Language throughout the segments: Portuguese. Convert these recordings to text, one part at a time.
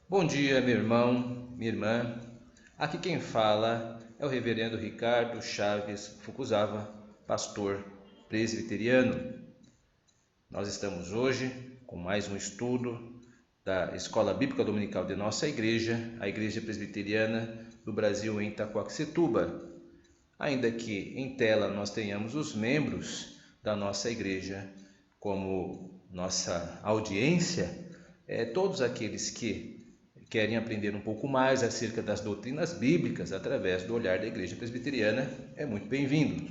Bom dia, meu irmão, minha irmã. Aqui quem fala é o reverendo Ricardo Chaves Fukuzawa, pastor presbiteriano. Nós estamos hoje com mais um estudo da Escola Bíblica Dominical de nossa igreja, a Igreja Presbiteriana do Brasil em Itaquaquecetuba. Ainda que em tela nós tenhamos os membros da nossa igreja como nossa audiência, todos aqueles que querem aprender um pouco mais acerca das doutrinas bíblicas através do olhar da Igreja Presbiteriana, é muito bem-vindo.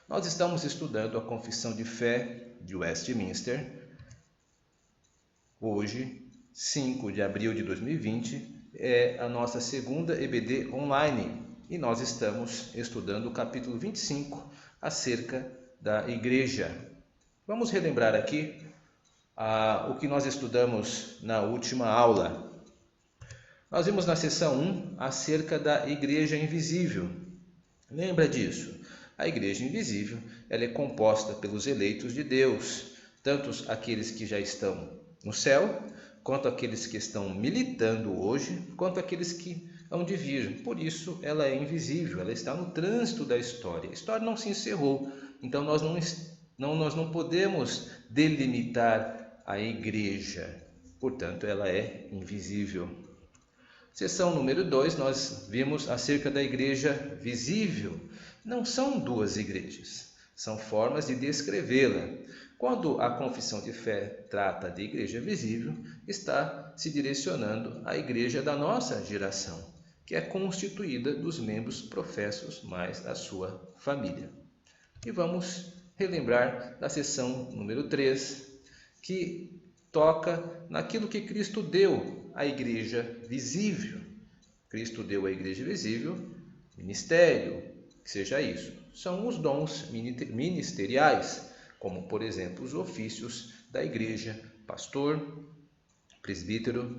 Nós estamos estudando a Confissão de Fé de Westminster. Hoje, 5 de abril de 2020, é a nossa segunda EBD online e nós estamos estudando o capítulo 25 acerca da Igreja. Vamos relembrar aqui o que nós estudamos na última aula. Nós vimos na seção 1 acerca da Igreja Invisível. Lembra disso? A Igreja Invisível ela é composta pelos eleitos de Deus, tanto aqueles que já estão no céu, quanto aqueles que estão militando hoje, quanto aqueles que hão de vir. Por isso ela é invisível, ela está no trânsito da história. A história não se encerrou, então nós não podemos delimitar a Igreja. Portanto, ela é invisível. Seção número 2, nós vimos acerca da igreja visível. Não são duas igrejas, são formas de descrevê-la. Quando a confissão de fé trata de igreja visível, está se direcionando à igreja da nossa geração, que é constituída dos membros professos mais a sua família. E vamos relembrar da seção número 3, que toca naquilo que Cristo deu à igreja visível. Cristo deu à igreja visível ministério, que seja isso. São os dons ministeriais, como por exemplo os ofícios da igreja, pastor, presbítero,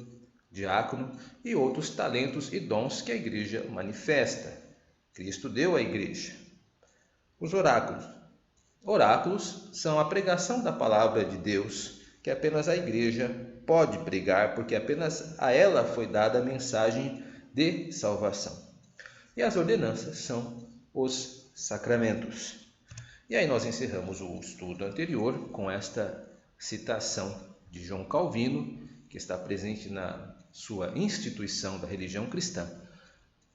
diácono e outros talentos e dons que a igreja manifesta. Cristo deu à igreja. Os oráculos. Oráculos são a pregação da palavra de Deus, que apenas a igreja pode pregar, porque apenas a ela foi dada a mensagem de salvação. E as ordenanças são os sacramentos. E aí nós encerramos o estudo anterior com esta citação de João Calvino, que está presente na sua instituição da religião cristã.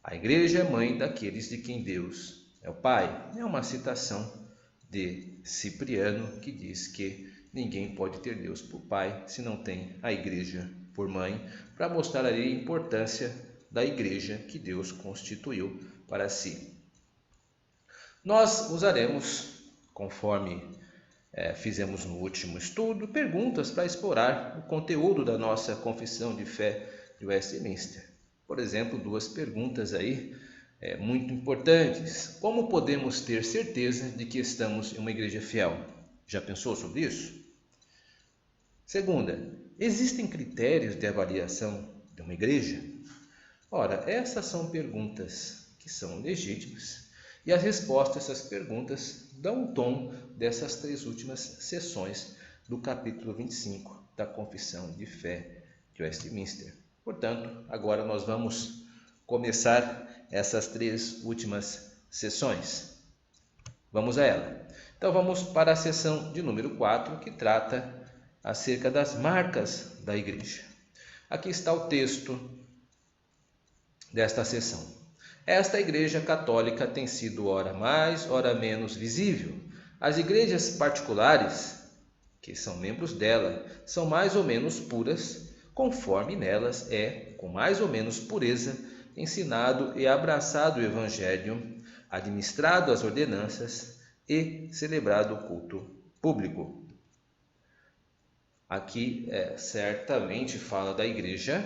A igreja é mãe daqueles de quem Deus é o Pai. É uma citação de Cipriano, que diz que ninguém pode ter Deus por pai se não tem a igreja por mãe, para mostrar ali a importância da igreja que Deus constituiu para si. Nós usaremos, conforme fizemos no último estudo, perguntas para explorar o conteúdo da nossa confissão de fé de Westminster. Por exemplo, duas perguntas aí muito importantes. Como podemos ter certeza de que estamos em uma igreja fiel? Já pensou sobre isso? Segunda, existem critérios de avaliação de uma igreja? Ora, essas são perguntas que são legítimas e as respostas a essas perguntas dão o tom dessas três últimas sessões do capítulo 25 da Confissão de Fé de Westminster. Portanto, agora nós vamos começar essas três últimas sessões. Vamos a ela. Então vamos para a sessão de número 4, que trata acerca das marcas da igreja. Aqui está o texto desta sessão. Esta igreja católica tem sido ora mais, ora menos visível. As igrejas particulares, que são membros dela, são mais ou menos puras, conforme nelas é, com mais ou menos pureza, ensinado e abraçado o evangelho, administrado as ordenanças e celebrado o culto público. Aqui certamente fala da igreja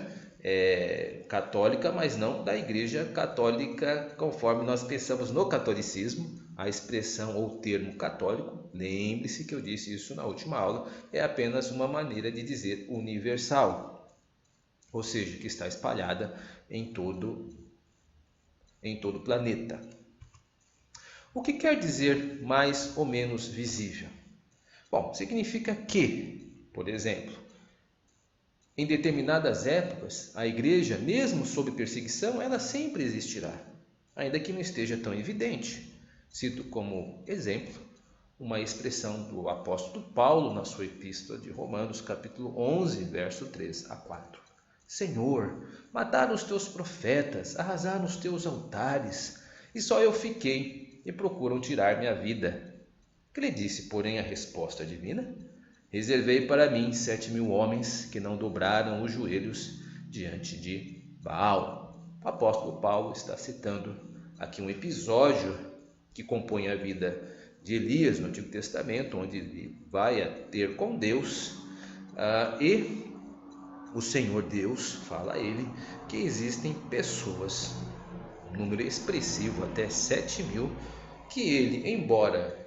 católica, mas não da igreja católica conforme nós pensamos no catolicismo. A expressão ou termo católico, lembre-se que eu disse isso na última aula, é apenas uma maneira de dizer universal, ou seja, que está espalhada em todo o planeta. O que quer dizer mais ou menos visível? Bom, significa que, por exemplo, em determinadas épocas, a igreja, mesmo sob perseguição, ela sempre existirá, ainda que não esteja tão evidente. Cito como exemplo uma expressão do apóstolo Paulo na sua epístola de Romanos, capítulo 11, verso 3 a 4. Senhor, mataram os teus profetas, arrasaram os teus altares, e só eu fiquei, e procuram tirar minha vida. Que lhe disse, porém, a resposta divina? Reservei para mim 7.000 homens que não dobraram os joelhos diante de Baal. O apóstolo Paulo está citando aqui um episódio que compõe a vida de Elias no Antigo Testamento, onde ele vai a ter com Deus e o Senhor Deus fala a ele que existem pessoas, um número expressivo, até 7.000, que ele, embora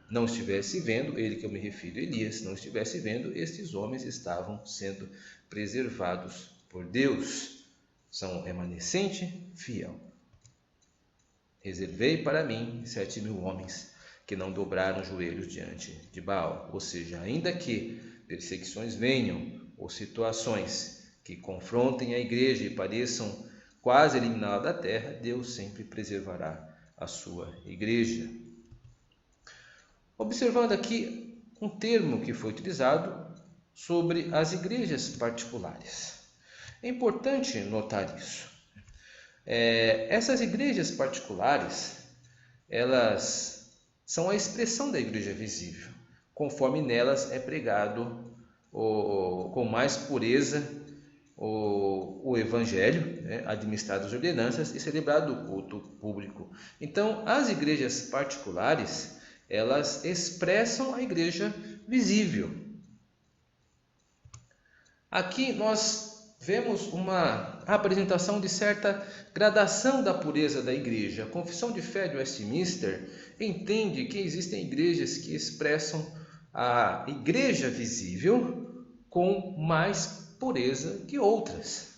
não estivesse vendo, ele que eu me refiro, Elias, não estivesse vendo, estes homens estavam sendo preservados por Deus. São remanescente fiel. Reservei para mim 7.000 homens que não dobraram os joelhos diante de Baal. Ou seja, ainda que perseguições venham, ou situações que confrontem a igreja e pareçam quase eliminá-la da terra, Deus sempre preservará a sua igreja. Observando aqui um termo que foi utilizado sobre as igrejas particulares. É importante notar isso. Essas igrejas particulares, elas são a expressão da igreja visível, conforme nelas é pregado com mais pureza o evangelho, administrado as ordenanças e celebrado o culto público. Então, as igrejas particulares, elas expressam a igreja visível. Aqui nós vemos uma apresentação de certa gradação da pureza da igreja. A Confissão de Fé de Westminster entende que existem igrejas que expressam a igreja visível com mais pureza que outras.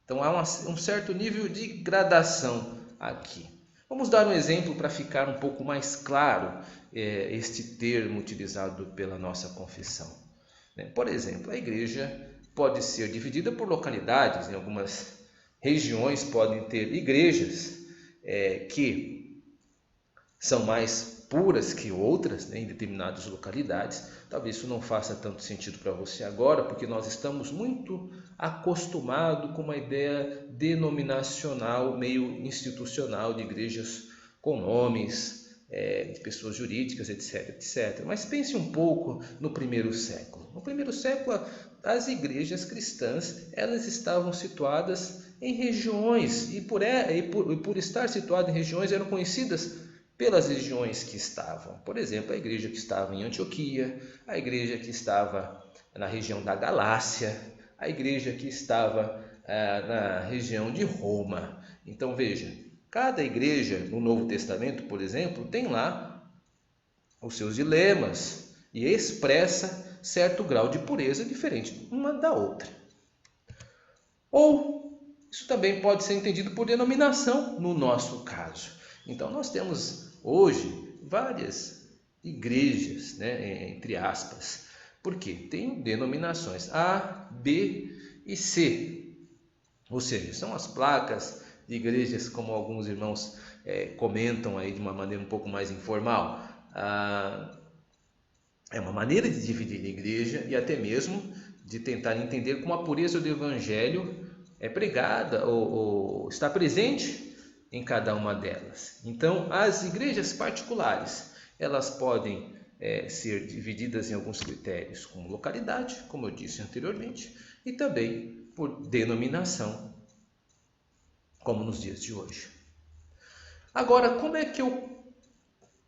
Então há um certo nível de gradação aqui. Vamos dar um exemplo para ficar um pouco mais claro este termo utilizado pela nossa confissão. Por exemplo, a igreja pode ser dividida por localidades. Em algumas regiões podem ter igrejas que são mais puras que outras, em determinadas localidades. Talvez isso não faça tanto sentido para você agora, porque nós estamos muito acostumados com uma ideia denominacional, meio institucional, de igrejas com nomes, de pessoas jurídicas, etc, etc. Mas pense um pouco no primeiro século. No primeiro século, as igrejas cristãs, elas estavam situadas em regiões, e por estar situadas em regiões, eram conhecidas pelas regiões que estavam. Por exemplo, a igreja que estava em Antioquia, a igreja que estava na região da Galácia, a igreja que estava na região de Roma. Então veja, cada igreja no Novo Testamento, por exemplo, tem lá os seus dilemas e expressa certo grau de pureza diferente uma da outra. Ou isso também pode ser entendido por denominação no nosso caso. Então nós temos hoje várias igrejas, entre aspas, porque tem denominações A, B e C, ou seja, são as placas de igrejas, como alguns irmãos comentam aí de uma maneira um pouco mais informal. É uma maneira de dividir a igreja e até mesmo de tentar entender como a pureza do evangelho é pregada ou está presente em cada uma delas. Então, as igrejas particulares, elas podem ser divididas em alguns critérios, como localidade, como eu disse anteriormente, e também por denominação, como nos dias de hoje. Agora, como é que eu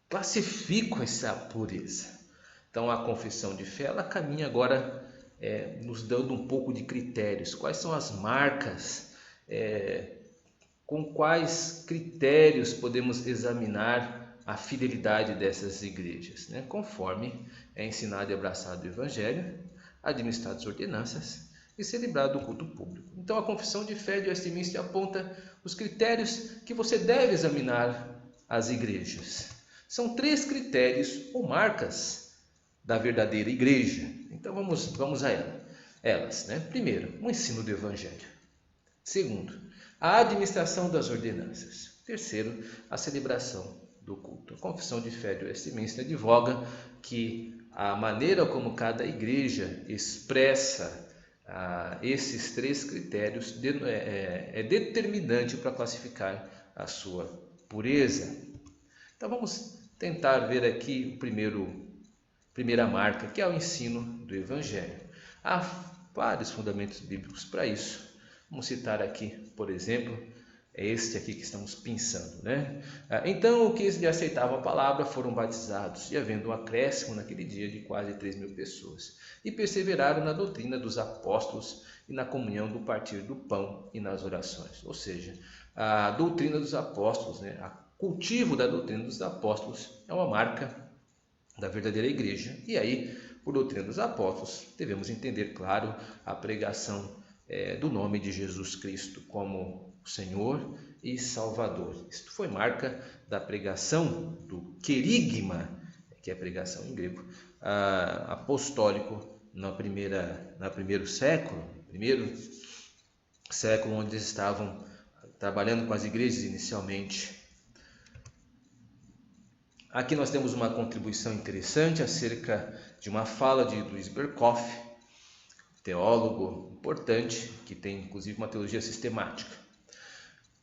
classifico essa pureza? Então, a confissão de fé, ela caminha agora nos dando um pouco de critérios. Quais são as marcas, com quais critérios podemos examinar a fidelidade dessas igrejas, conforme é ensinado e abraçado o Evangelho, administrado as ordenanças e celebrado o culto público. Então, a Confissão de Fé de Westminster aponta os critérios que você deve examinar as igrejas. São 3 critérios ou marcas da verdadeira igreja. Então, vamos a ela. elas, né? Primeiro, o ensino do Evangelho. Segundo, a administração das ordenanças. Terceiro, a celebração do culto. A Confissão de Fé de Westminster advoga que a maneira como cada igreja expressa esses três critérios é determinante para classificar a sua pureza. Então vamos tentar ver aqui primeira marca, que é o ensino do Evangelho. Há vários fundamentos bíblicos para isso. Vamos citar aqui, por exemplo, é este aqui que estamos pensando, né? Então, os que aceitavam a palavra foram batizados, e havendo um acréscimo naquele dia de quase 3.000 pessoas, e perseveraram na doutrina dos apóstolos e na comunhão do partir do pão e nas orações. Ou seja, a doutrina dos apóstolos, né? O cultivo da doutrina dos apóstolos é uma marca da verdadeira igreja. E aí, por doutrina dos apóstolos, devemos entender, claro, a pregação do nome de Jesus Cristo como Senhor e Salvador. Isto foi marca da pregação do querigma, que é a pregação em grego, apostólico no primeiro século, onde eles estavam trabalhando com as igrejas inicialmente. Aqui nós temos uma contribuição interessante acerca de uma fala de Louis Berkhof, teólogo importante, que tem inclusive uma teologia sistemática.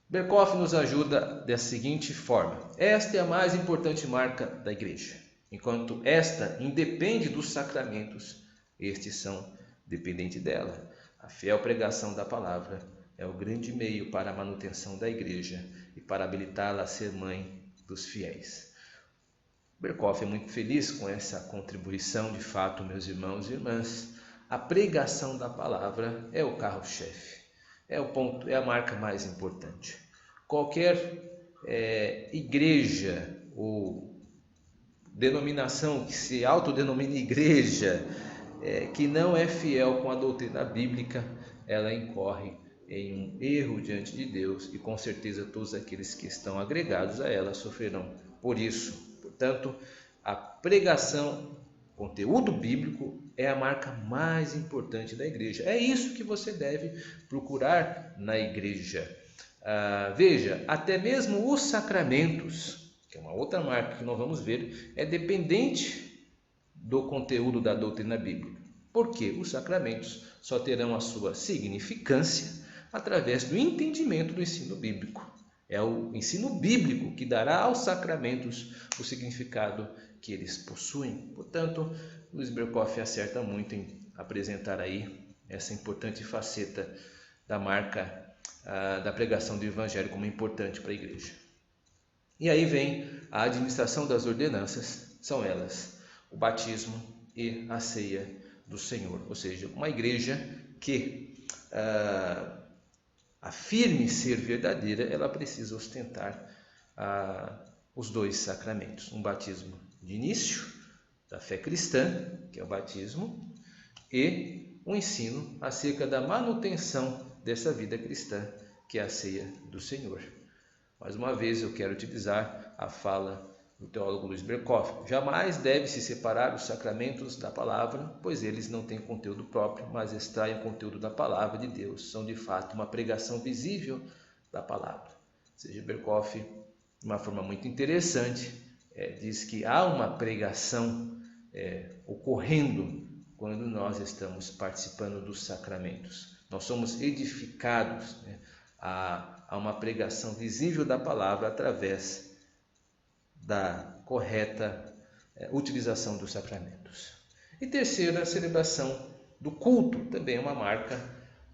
Berkhof nos ajuda da seguinte forma: esta é a mais importante marca da igreja. Enquanto esta independe dos sacramentos, estes são dependentes dela. A fiel pregação da palavra é o grande meio para a manutenção da igreja e para habilitá-la a ser mãe dos fiéis. Berkhof é muito feliz com essa contribuição. De fato, meus irmãos e irmãs, a pregação da palavra é o carro-chefe, é a marca mais importante. Qualquer igreja ou denominação que se autodenomine igreja, que não é fiel com a doutrina bíblica, ela incorre em um erro diante de Deus, e com certeza todos aqueles que estão agregados a ela sofrerão por isso. Portanto, a pregação, conteúdo bíblico, é a marca mais importante da igreja. É isso que você deve procurar na igreja. Veja, até mesmo os sacramentos, que é uma outra marca que nós vamos ver, é dependente do conteúdo da doutrina bíblica. Porque os sacramentos só terão a sua significância através do entendimento do ensino bíblico. É o ensino bíblico que dará aos sacramentos o significado que eles possuem. Portanto, Louis Berkhof acerta muito em apresentar aí essa importante faceta da marca da pregação do Evangelho como importante para a igreja. E aí vem a administração das ordenanças, são elas o batismo e a ceia do Senhor. Ou seja, uma igreja que afirme ser verdadeira, ela precisa ostentar os dois sacramentos. Um batismo de início da fé cristã, que é o batismo, e um ensino acerca da manutenção dessa vida cristã, que é a ceia do Senhor. Mais uma vez eu quero utilizar a fala do teólogo Louis Berkhof: jamais deve-se separar os sacramentos da palavra, pois eles não têm conteúdo próprio, mas extraem o conteúdo da palavra de Deus. São de fato uma pregação visível da palavra. Ou seja, Berkhof, de uma forma muito interessante, diz que há uma pregação ocorrendo quando nós estamos participando dos sacramentos. Nós somos edificados a uma pregação visível da palavra através da correta utilização dos sacramentos. E terceiro, a celebração do culto, também é uma marca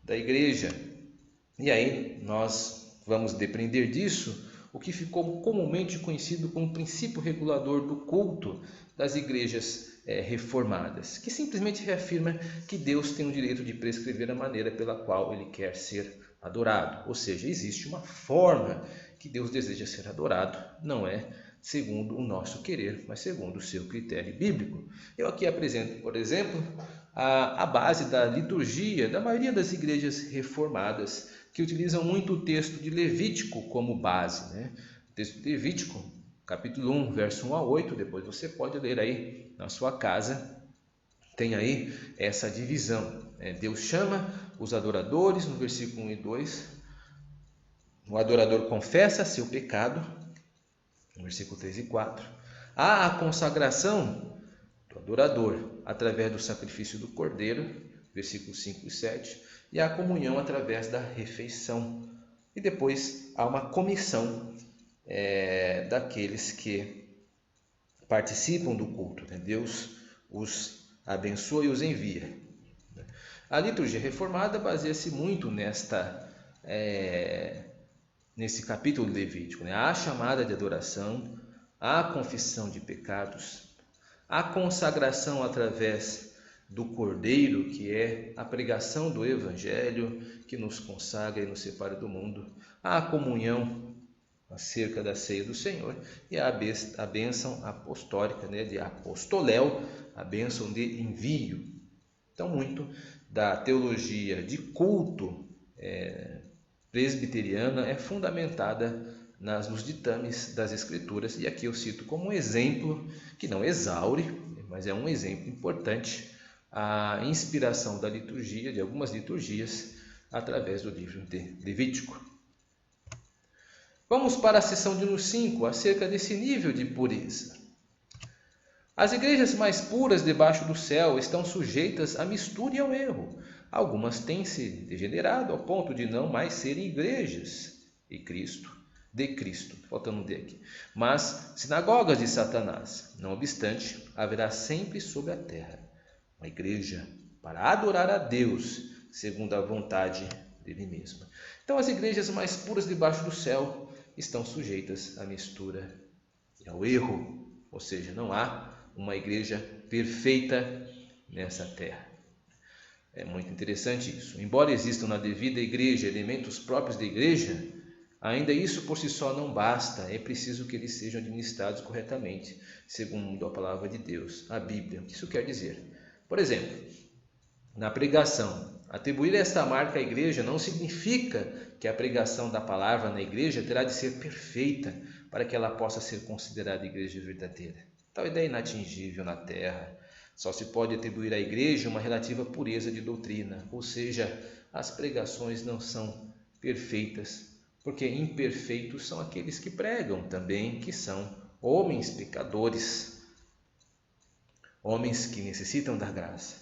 da igreja. E aí nós vamos depreender disso o que ficou comumente conhecido como princípio regulador do culto das igrejas reformadas, que simplesmente reafirma que Deus tem o direito de prescrever a maneira pela qual ele quer ser adorado. Ou seja, existe uma forma que Deus deseja ser adorado, não é segundo o nosso querer, mas segundo o seu critério bíblico. Eu aqui apresento, por exemplo, a base da liturgia da maioria das igrejas reformadas, que utilizam muito o texto de Levítico como base, né? O texto de Levítico, capítulo 1, verso 1 a 8, depois você pode ler aí na sua casa, tem aí essa divisão, Deus chama os adoradores, no versículo 1 e 2. O adorador confessa seu pecado, no versículo 3 e 4. Há a consagração do adorador através do sacrifício do cordeiro, versículos 5 e 7. E a comunhão através da refeição. E depois há uma comissão daqueles que participam do culto. Deus os abençoa e os envia. A liturgia reformada baseia-se muito nesse capítulo de Levítico. Há a chamada de adoração, há a confissão de pecados, a consagração através do Cordeiro, que é a pregação do Evangelho, que nos consagra e nos separa do mundo, a comunhão acerca da ceia do Senhor e a bênção apostólica, de apostoléu, a bênção de envio. Então, muito da teologia de culto presbiteriana é fundamentada nos ditames das Escrituras, e aqui eu cito como um exemplo, que não exaure, mas é um exemplo importante, a inspiração da liturgia, de algumas liturgias, através do livro de Levítico. Vamos para a seção de número 5, acerca desse nível de pureza. As igrejas mais puras debaixo do céu estão sujeitas à mistura e ao erro. Algumas têm se degenerado ao ponto de não mais serem igrejas de Cristo, faltando um D aqui, mas sinagogas de Satanás. Não obstante, haverá sempre sobre a terra uma igreja para adorar a Deus segundo a vontade dele mesmo. Então, as igrejas mais puras debaixo do céu estão sujeitas à mistura e ao erro, ou seja, não há uma igreja perfeita nessa terra. É muito interessante isso. Embora existam na devida igreja elementos próprios da igreja, ainda isso por si só não basta, é preciso que eles sejam administrados corretamente, segundo a palavra de Deus, a Bíblia. O que isso quer dizer? Por exemplo, na pregação, atribuir esta marca à igreja não significa que a pregação da palavra na igreja terá de ser perfeita para que ela possa ser considerada igreja verdadeira. Tal ideia é inatingível na terra. Só se pode atribuir à igreja uma relativa pureza de doutrina, ou seja, as pregações não são perfeitas, porque imperfeitos são aqueles que pregam também, que são homens pecadores, homens que necessitam da graça.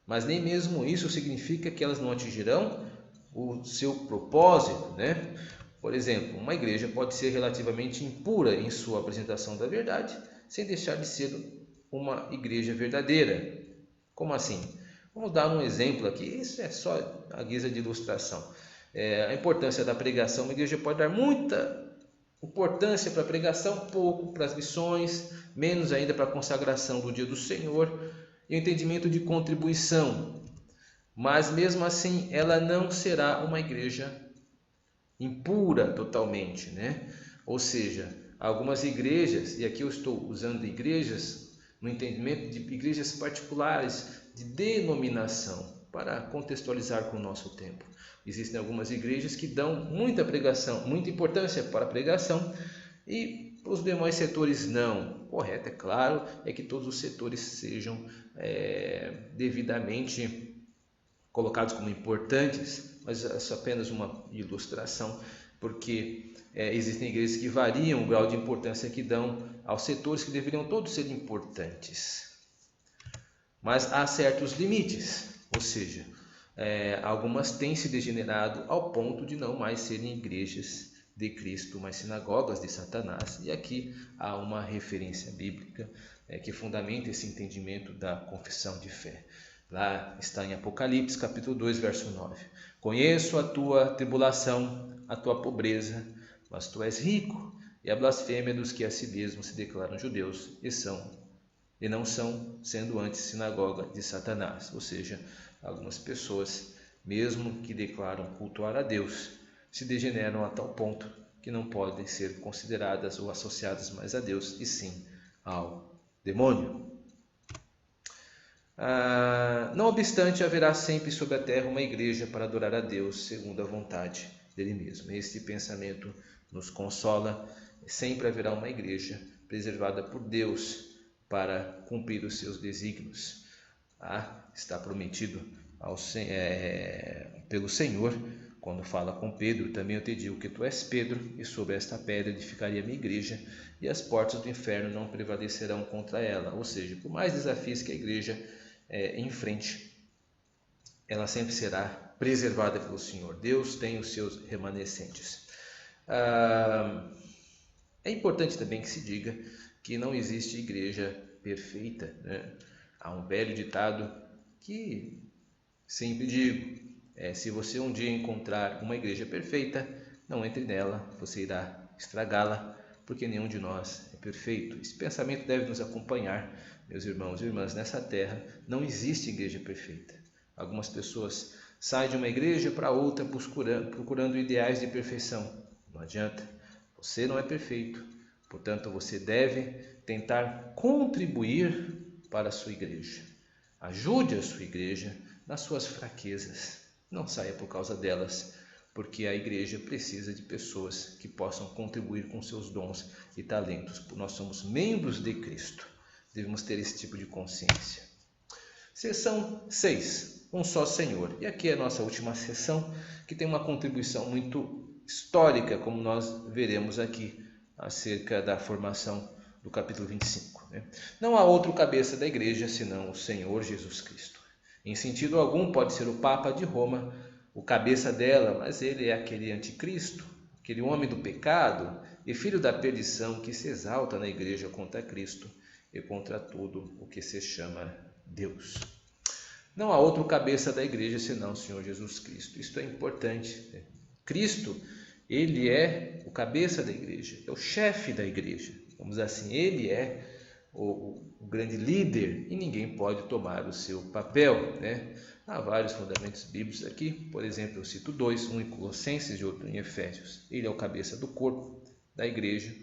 Mas nem mesmo isso significa que elas não atingirão o seu propósito, Por exemplo, uma igreja pode ser relativamente impura em sua apresentação da verdade, sem deixar de ser uma igreja verdadeira. Como assim? Vamos dar um exemplo aqui, isso é só a guisa de ilustração. A importância da pregação, uma igreja pode dar muita importância para a pregação, pouco para as missões, menos ainda para a consagração do dia do Senhor e o entendimento de contribuição. Mas mesmo assim, ela não será uma igreja impura totalmente, Ou seja, algumas igrejas, e aqui eu estou usando igrejas no entendimento de igrejas particulares de denominação, para contextualizar com o nosso tempo. Existem algumas igrejas que dão muita pregação, muita importância para a pregação, e para os demais setores não. Correto, é claro, é que todos os setores sejam devidamente colocados como importantes, mas é apenas uma ilustração, porque existem igrejas que variam o grau de importância que dão aos setores que deveriam todos ser importantes. Mas há certos limites, ou seja, algumas têm se degenerado ao ponto de não mais serem igrejas de Cristo, mas sinagogas de Satanás. E aqui há uma referência bíblica que fundamenta esse entendimento da confissão de fé. Lá está em Apocalipse, capítulo 2, verso 9. Conheço a tua tribulação, a tua pobreza, mas tu és rico, e a blasfêmia dos que a si mesmos se declaram judeus e não são, sendo antes sinagoga de Satanás. Ou seja, algumas pessoas, mesmo que declaram cultuar a Deus, se degeneram a tal ponto que não podem ser consideradas ou associadas mais a Deus, e sim ao demônio. Não obstante, haverá sempre sobre a terra uma igreja para adorar a Deus segundo a vontade dele mesmo. Este pensamento nos consola. Sempre haverá uma igreja preservada por Deus para cumprir os seus desígnios. Está prometido pelo Senhor, quando fala com Pedro: também eu te digo que tu és Pedro, e sobre esta pedra edificaria a minha igreja, e as portas do inferno não prevalecerão contra ela. Ou seja, por mais desafios que a igreja enfrente, ela sempre será preservada pelo Senhor. Deus tem os seus remanescentes. É importante também que se diga que não existe igreja perfeita, né? Há um velho ditado que sempre digo: se você um dia encontrar uma igreja perfeita, não entre nela, você irá estragá-la, porque nenhum de nós é perfeito. Esse pensamento deve nos acompanhar, meus irmãos e irmãs. Nessa terra não existe igreja perfeita. Algumas pessoas saem de uma igreja para outra procurando ideais de perfeição. Não adianta, você não é perfeito, portanto você deve tentar contribuir para a sua igreja. Ajude a sua igreja nas suas fraquezas, não saia por causa delas, porque a igreja precisa de pessoas que possam contribuir com seus dons e talentos. Nós somos membros de Cristo, devemos ter esse tipo de consciência. Seção 6, um só Senhor. E aqui é a nossa última seção, que tem uma contribuição muito histórica, como nós veremos aqui, acerca da formação do capítulo 25. Não há outro cabeça da igreja senão o Senhor Jesus Cristo. Em sentido algum pode ser o Papa de Roma, o cabeça dela, mas ele é aquele anticristo, aquele homem do pecado e filho da perdição que se exalta na igreja contra Cristo e contra tudo o que se chama Deus. Não há outro cabeça da igreja senão o Senhor Jesus Cristo. Isto é importante. Cristo, ele é o cabeça da igreja, é o chefe da igreja. Vamos assim, ele é o grande líder e ninguém pode tomar o seu papel, né? Há vários fundamentos bíblicos aqui, por exemplo, eu cito dois, um em Colossenses e outro em Efésios. Ele é o cabeça do corpo da igreja,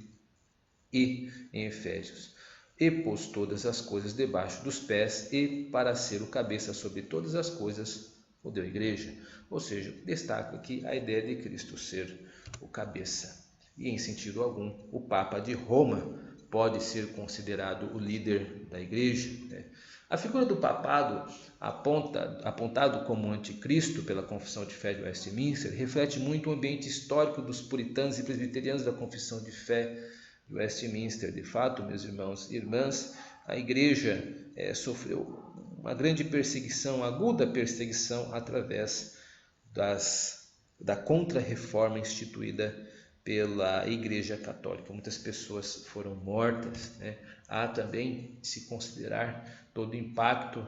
e em Efésios: e pôs todas as coisas debaixo dos pés, e para ser o cabeça sobre todas as coisas o deu à igreja. Ou seja, destaca aqui a ideia de Cristo ser o cabeça. E em sentido algum, o Papa de Roma pode ser considerado o líder da igreja. A figura do papado, apontado como anticristo pela Confissão de Fé de Westminster, reflete muito o ambiente histórico dos puritanos e presbiterianos da Confissão de Fé de Westminster. De fato, meus irmãos e irmãs, a igreja sofreu uma grande perseguição, aguda perseguição, através da contra-reforma instituída pela Igreja Católica. Muitas pessoas foram mortas, né? Há também de se considerar todo o impacto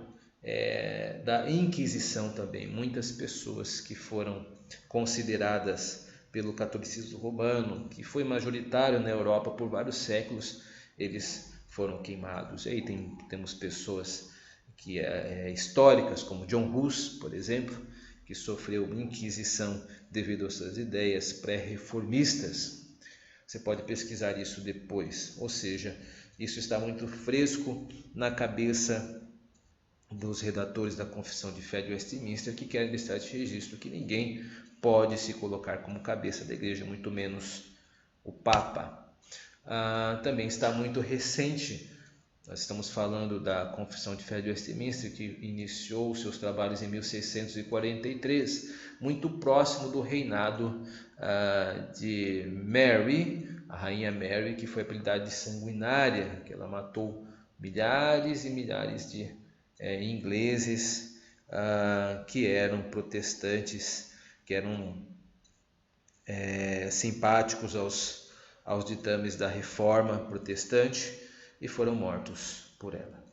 da Inquisição também. Muitas pessoas que foram consideradas pelo catolicismo romano, que foi majoritário na Europa por vários séculos, eles foram queimados. E aí temos pessoas que históricas, como John Hus, por exemplo, que sofreu inquisição devido às suas ideias pré-reformistas. Você pode pesquisar isso depois. Ou seja, isso está muito fresco na cabeça dos redatores da Confissão de Fé de Westminster, que querem deixar esse registro que ninguém pode se colocar como cabeça da igreja, muito menos o Papa. Também está muito recente. Nós estamos falando da Confissão de Fé de Westminster, que iniciou seus trabalhos em 1643, muito próximo do reinado de Mary, a rainha Mary, que foi apelidada de sanguinária, que ela matou milhares e milhares de ingleses que eram protestantes, que eram simpáticos aos ditames da reforma protestante, e foram mortos por ela.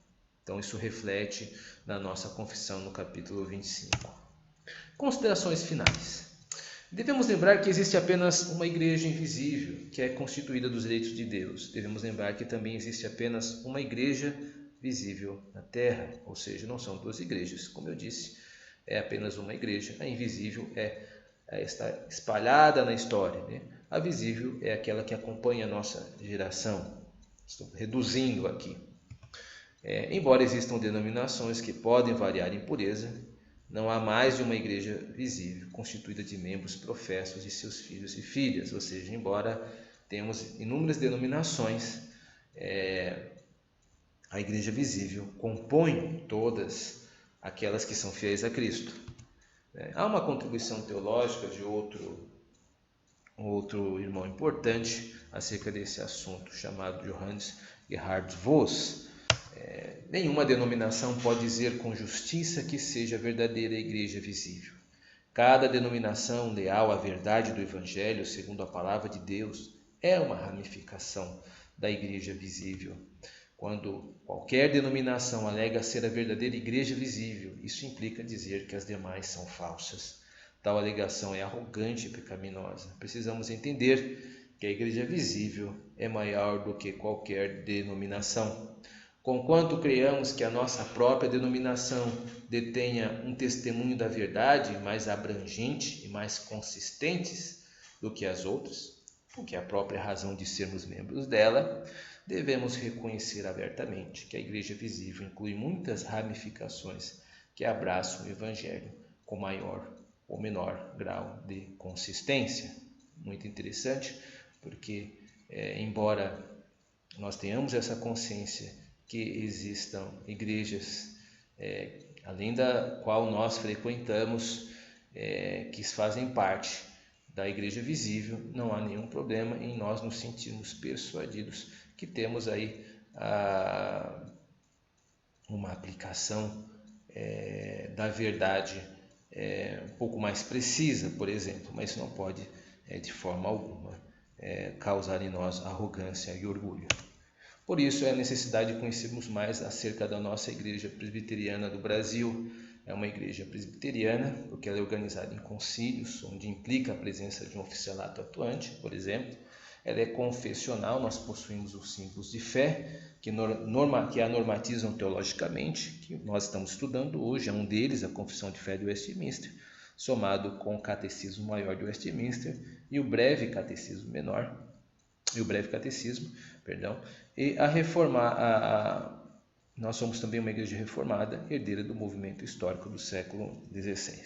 Então isso reflete na nossa confissão no capítulo 25. Considerações finais. Devemos lembrar que existe apenas uma igreja invisível, que é constituída dos eleitos de Deus. Devemos lembrar que também existe apenas uma igreja visível na terra, ou seja, não são duas igrejas. Como eu disse, é apenas uma igreja. A invisível está espalhada na história, né? A visível é aquela que acompanha a nossa geração. Estou reduzindo aqui. Embora existam denominações que podem variar em pureza, não há mais de uma igreja visível, constituída de membros professos e seus filhos e filhas. Ou seja, embora tenhamos inúmeras denominações, a igreja visível compõe todas aquelas que são fiéis a Cristo. Há uma contribuição teológica de outro irmão importante acerca desse assunto, chamado Johannes Gerhard Voss. Nenhuma denominação pode dizer com justiça que seja a verdadeira igreja visível. Cada denominação leal à verdade do Evangelho, segundo a palavra de Deus, é uma ramificação da igreja visível. Quando qualquer denominação alega ser a verdadeira igreja visível, isso implica dizer que as demais são falsas. Tal alegação é arrogante e pecaminosa. Precisamos entender que a igreja visível é maior do que qualquer denominação. Conquanto creiamos que a nossa própria denominação detenha um testemunho da verdade mais abrangente e mais consistentes do que as outras, o que é a própria razão de sermos membros dela, devemos reconhecer abertamente que a igreja visível inclui muitas ramificações que abraçam o Evangelho com maior ou menor grau de consistência. Muito interessante, porque embora nós tenhamos essa consciência que existam igrejas, além da qual nós frequentamos, que fazem parte da igreja visível, não há nenhum problema em nós nos sentirmos persuadidos que temos aí uma aplicação da verdade um pouco mais precisa, por exemplo, mas isso não pode de forma alguma causar em nós arrogância e orgulho. Por isso, é a necessidade de conhecermos mais acerca da nossa Igreja Presbiteriana do Brasil. É uma igreja presbiteriana porque ela é organizada em concílios, onde implica a presença de um oficialato atuante, por exemplo. Ela é confessional, nós possuímos os símbolos de fé, que a normatizam teologicamente, que nós estamos estudando hoje. É um deles, a Confissão de Fé de Westminster, somado com o Catecismo Maior de Westminster e o Breve Catecismo Menor, e nós somos também uma igreja reformada, herdeira do movimento histórico do século XVI.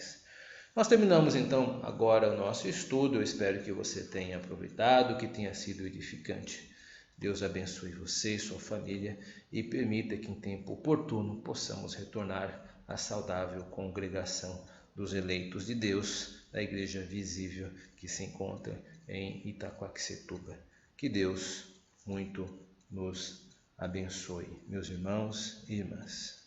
Nós terminamos então agora o nosso estudo. Eu espero que você tenha aproveitado, que tenha sido edificante. Deus abençoe você e sua família e permita que em tempo oportuno possamos retornar à saudável congregação dos eleitos de Deus, da igreja visível que se encontra em Itaquaquecetuba. Que Deus muito nos abençoe, meus irmãos e irmãs.